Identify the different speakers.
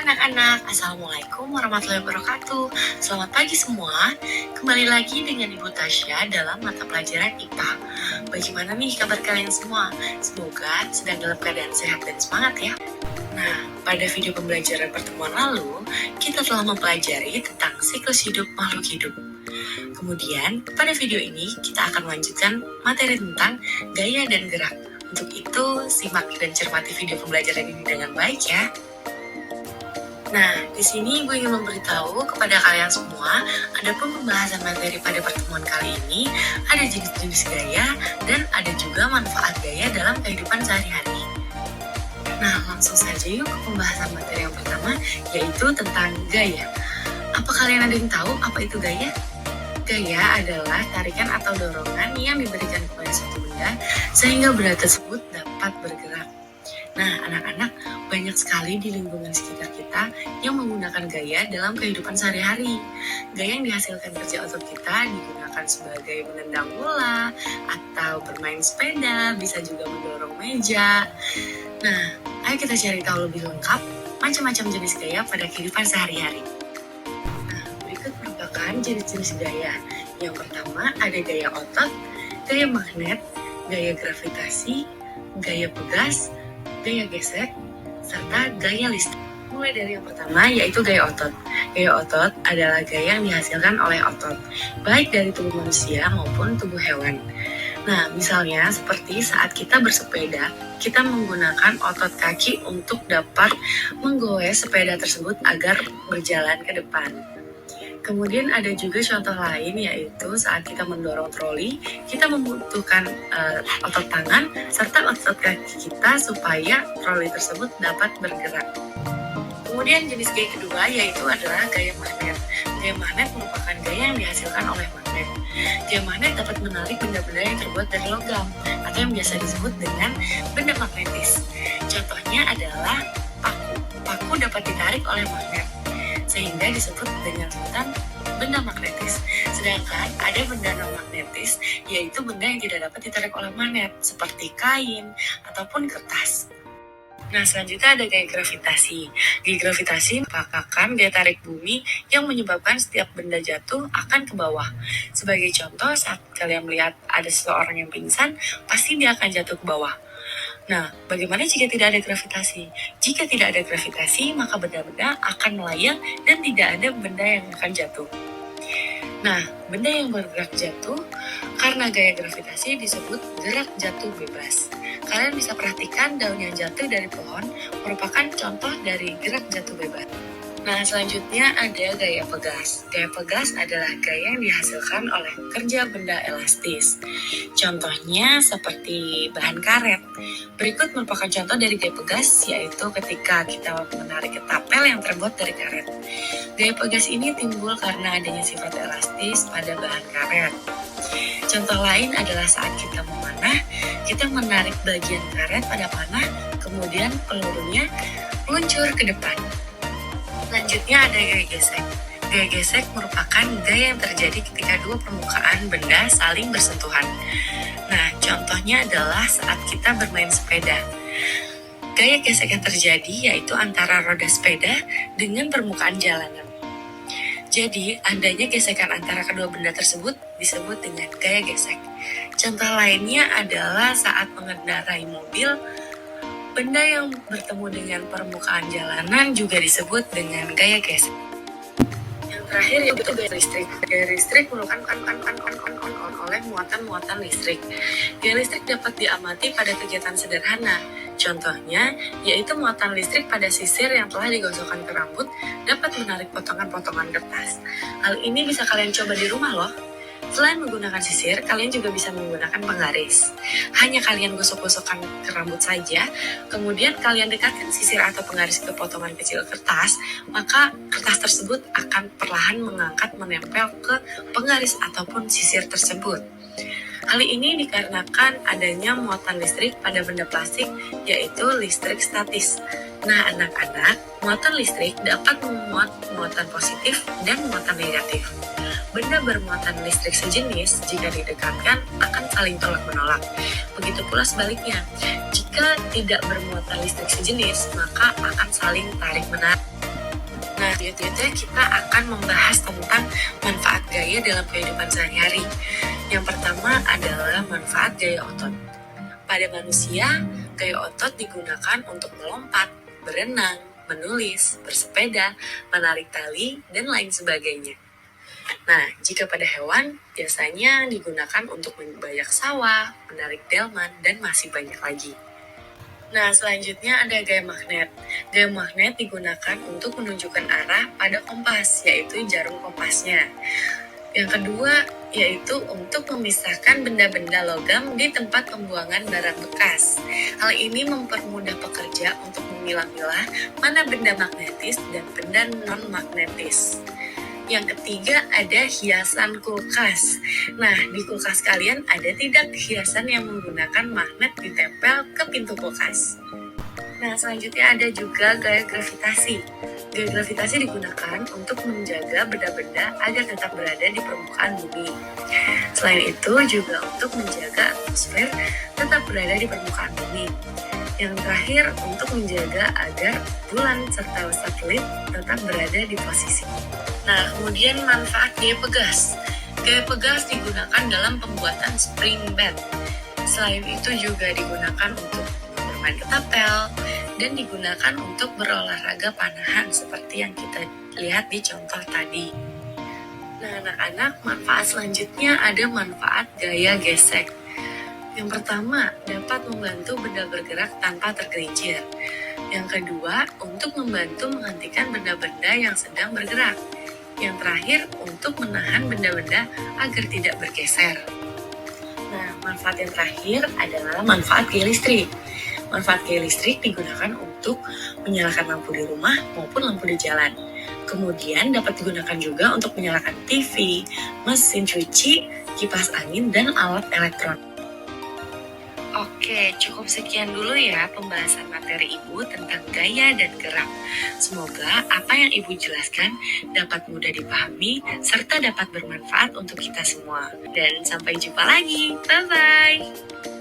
Speaker 1: anak-anak, Assalamualaikum warahmatullahi wabarakatuh. Selamat pagi semua. Kembali lagi dengan Ibu Tasya dalam mata pelajaran IPA. Bagaimana nih kabar kalian semua? Semoga sedang dalam keadaan sehat dan semangat ya. Nah, pada video pembelajaran pertemuan lalu, kita telah mempelajari tentang siklus hidup makhluk hidup. Kemudian, pada video ini kita akan melanjutkan materi tentang gaya dan gerak. Untuk itu, simak dan cermati video pembelajaran ini dengan baik ya. Nah, di sini Ibu ingin memberitahu kepada kalian semua, adapun pembahasan materi pada pertemuan kali ini, ada jenis-jenis gaya dan ada juga manfaat gaya dalam kehidupan sehari-hari. Nah, langsung saja yuk ke pembahasan materi yang pertama, yaitu tentang gaya. Apa kalian ada yang tahu apa itu gaya? Gaya adalah tarikan atau dorongan yang diberikan kepada suatu benda sehingga benda tersebut dapat bergerak. Nah, anak-anak, banyak sekali di lingkungan sekitar kita yang menggunakan gaya dalam kehidupan sehari-hari. Gaya yang dihasilkan kerja otot kita digunakan sebagai menendang bola atau bermain sepeda, bisa juga mendorong meja. Nah, ayo kita cari tahu lebih lengkap macam-macam jenis gaya pada kehidupan sehari-hari. Nah, berikut merupakan jenis-jenis gaya. Yang pertama ada gaya otot, gaya magnet, gaya gravitasi, gaya pegas, gaya gesek, serta gaya listrik. Mulai dari yang pertama yaitu gaya otot. Gaya otot adalah gaya yang dihasilkan oleh otot, baik dari tubuh manusia maupun tubuh hewan. Nah, misalnya seperti saat kita bersepeda, kita menggunakan otot kaki untuk dapat menggoes sepeda tersebut agar berjalan ke depan. Kemudian ada juga contoh lain yaitu saat kita mendorong troli, kita membutuhkan otot tangan serta otot kaki kita supaya troli tersebut dapat bergerak. Kemudian jenis gaya kedua yaitu adalah gaya magnet. Gaya magnet merupakan gaya yang dihasilkan oleh magnet. Gaya magnet dapat menarik benda-benda yang terbuat dari logam atau yang biasa disebut dengan benda magnetis. Contohnya adalah paku. Paku dapat ditarik oleh magnet, sehingga disebut dengan sebutan benda magnetis. Sedangkan ada benda non-magnetis, yaitu benda yang tidak dapat ditarik oleh magnet, seperti kain ataupun kertas. Nah, selanjutnya ada gaya gravitasi. Gaya gravitasi merupakan gaya tarik bumi yang menyebabkan setiap benda jatuh akan ke bawah. Sebagai contoh, saat kalian melihat ada seseorang yang pingsan, pasti dia akan jatuh ke bawah. Nah, bagaimana jika tidak ada gravitasi? Jika tidak ada gravitasi, maka benda-benda akan melayang dan tidak ada benda yang akan jatuh. Nah, benda yang bergerak jatuh karena gaya gravitasi disebut gerak jatuh bebas. Kalian bisa perhatikan daun yang jatuh dari pohon merupakan contoh dari gerak jatuh bebas. Nah, selanjutnya ada gaya pegas. Gaya pegas adalah gaya yang dihasilkan oleh kerja benda elastis. Contohnya seperti bahan karet. Berikut merupakan contoh dari gaya pegas, yaitu ketika kita menarik ketapel yang terbuat dari karet. Gaya pegas ini timbul karena adanya sifat elastis pada bahan karet. Contoh lain adalah saat kita memanah, kita menarik bagian karet pada panah, kemudian pelurunya meluncur ke depan. Selanjutnya ada gaya gesek. Gaya gesek merupakan gaya yang terjadi ketika dua permukaan benda saling bersentuhan. Nah, contohnya adalah saat kita bermain sepeda. Gaya gesek yang terjadi yaitu antara roda sepeda dengan permukaan jalanan. Jadi, adanya gesekan antara kedua benda tersebut disebut dengan gaya gesek. Contoh lainnya adalah saat mengendarai mobil, benda yang bertemu dengan permukaan jalanan juga disebut dengan gaya gesek. Yang terakhir yaitu gaya listrik. Gaya listrik merupakan oleh muatan-muatan listrik. Gaya listrik dapat diamati pada kegiatan sederhana. Contohnya, yaitu muatan listrik pada sisir yang telah digosokkan ke rambut dapat menarik potongan-potongan kertas. Hal ini bisa kalian coba di rumah loh. Selain menggunakan sisir, kalian juga bisa menggunakan penggaris. Hanya kalian gosok-gosokkan ke rambut saja, kemudian kalian dekatkan sisir atau penggaris ke potongan kecil kertas, maka kertas tersebut akan perlahan mengangkat menempel ke penggaris ataupun sisir tersebut. Hal ini dikarenakan adanya muatan listrik pada benda plastik, yaitu listrik statis. Nah, anak-anak, muatan listrik dapat memuat muatan positif dan muatan negatif. Benda bermuatan listrik sejenis jika didekatkan akan saling tolak-menolak. Begitu pula sebaliknya, jika tidak bermuatan listrik sejenis, maka akan saling tarik-menarik. Nah, di video kita akan membahas tentang manfaat gaya dalam kehidupan sehari-hari. Yang pertama adalah manfaat gaya otot. Pada manusia, gaya otot digunakan untuk melompat, berenang, menulis, bersepeda, menarik tali, dan lain sebagainya. Nah, jika pada hewan, biasanya digunakan untuk membayak sawah, menarik delman, dan masih banyak lagi. Nah, selanjutnya ada gaya magnet. Gaya magnet digunakan untuk menunjukkan arah pada kompas, yaitu jarum kompasnya. Yang kedua, yaitu untuk memisahkan benda-benda logam di tempat pembuangan barang bekas. Hal ini mempermudah pekerja untuk memilah-milah mana benda magnetis dan benda non-magnetis. Yang ketiga ada hiasan kulkas. Nah, di kulkas kalian ada tidak hiasan yang menggunakan magnet ditempel ke pintu kulkas? Nah, selanjutnya ada juga gaya gravitasi. Gaya gravitasi digunakan untuk menjaga benda-benda agar tetap berada di permukaan bumi. Selain itu juga untuk menjaga atmosfer tetap berada di permukaan bumi. Yang terakhir untuk menjaga agar bulan serta satelit tetap berada di posisi. Nah, kemudian manfaat gaya pegas. Gaya pegas digunakan dalam pembuatan spring bed. Selain itu juga digunakan untuk bermain ketapel dan digunakan untuk berolahraga panahan seperti yang kita lihat di contoh tadi. Nah, anak-anak, manfaat selanjutnya ada manfaat gaya gesek. Yang pertama, dapat membantu benda bergerak tanpa tergelincir. Yang kedua, untuk membantu menghentikan benda-benda yang sedang bergerak. Yang terakhir, untuk menahan benda-benda agar tidak bergeser. Nah, manfaat yang terakhir adalah manfaat gaya listrik. Manfaat gaya listrik digunakan untuk menyalakan lampu di rumah maupun lampu di jalan. Kemudian dapat digunakan juga untuk menyalakan TV, mesin cuci, kipas angin, dan alat elektronik. Oke, cukup sekian dulu ya pembahasan materi Ibu tentang gaya dan gerak. Semoga apa yang Ibu jelaskan dapat mudah dipahami serta dapat bermanfaat untuk kita semua. Dan sampai jumpa lagi. Bye-bye.